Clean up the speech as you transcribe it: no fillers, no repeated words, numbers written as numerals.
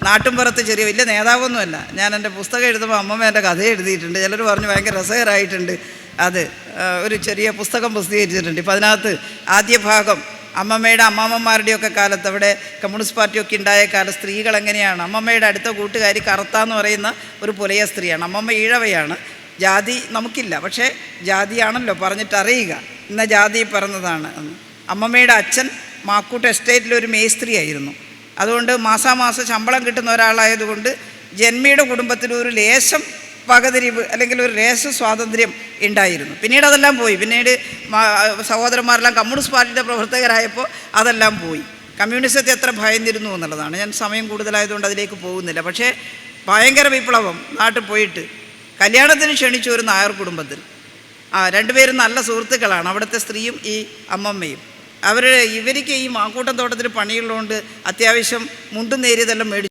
നാട്ടുംപുറത്ത് ചെറിയ വലിയ നേതാവൊന്നുമല്ല. ഞാൻ എൻ്റെ പുസ്തകം എഴുതുമ്പോൾ അമ്മമ്മ എൻ്റെ കഥ എഴുതിയിട്ടുണ്ട്. ചിലർ പറഞ്ഞു ഭയങ്കര രസകരമായിട്ടുണ്ട്. അത് ഒരു ചെറിയ പുസ്തകം പ്രസിദ്ധീകരിച്ചിട്ടുണ്ട്. ഇപ്പം അതിനകത്ത് ആദ്യ ഭാഗം അമ്മമ്മയുടെ അമ്മാമ്മമാരുടെയൊക്കെ കാലത്ത്, അവിടെ കമ്മ്യൂണിസ്റ്റ് പാർട്ടിയൊക്കെ ഉണ്ടായ കാലം സ്ത്രീകൾ എങ്ങനെയാണ്. അമ്മമ്മയുടെ അടുത്ത കൂട്ടുകാരി കറുത്ത എന്ന് പറയുന്ന ഒരു പുലയ സ്ത്രീയാണ്. അമ്മമ്മ ഈഴവയാണ്. ജാതി നമുക്കില്ല, പക്ഷേ ജാതിയാണല്ലോ പറഞ്ഞിട്ട് അറിയുക. ഇന്ന ജാതി പറഞ്ഞതാണ്. അമ്മമ്മയുടെ അച്ഛൻ മാക്കൂട്ട് എസ്റ്റേറ്റിലൊരു മേസ്ത്രി ആയിരുന്നു. അതുകൊണ്ട് മാസാമാസം ശമ്പളം കിട്ടുന്ന ഒരാളായതുകൊണ്ട് ജന്മിയുടെ കുടുംബത്തിൽ ഒരു ലേശം പകതിരിവ് അല്ലെങ്കിൽ ഒരു ലേശം സ്വാതന്ത്ര്യം ഉണ്ടായിരുന്നു. പിന്നീട് അതെല്ലാം പോയി. പിന്നീട് സഹോദരന്മാരെല്ലാം കമ്മ്യൂണിസ്റ്റ് പാർട്ടിയുടെ പ്രവർത്തകരായപ്പോൾ അതെല്ലാം പോയി. കമ്മ്യൂണിസത്തെ എത്ര ഭയന്നിരുന്നു എന്നുള്ളതാണ്. ഞാൻ സമയം കൂടുതലായതുകൊണ്ട് അതിലേക്ക് പോകുന്നില്ല. പക്ഷേ ഭയങ്കര വിപ്ലവം നാട്ടിൽ പോയിട്ട് കല്യാണത്തിന് ക്ഷണിച്ചു ഒരു നായർ കുടുംബത്തിൽ. രണ്ടുപേരും നല്ല സുഹൃത്തുക്കളാണ്, അവിടുത്തെ സ്ത്രീയും ഈ അമ്മമ്മയും. ഇവർക്ക് ഈ മാക്കൂട്ടം തോട്ടത്തിൽ പണിയുള്ളതുകൊണ്ട് അത്യാവശ്യം മുണ്ടും നേരിയതെല്ലാം മേടിച്ചു.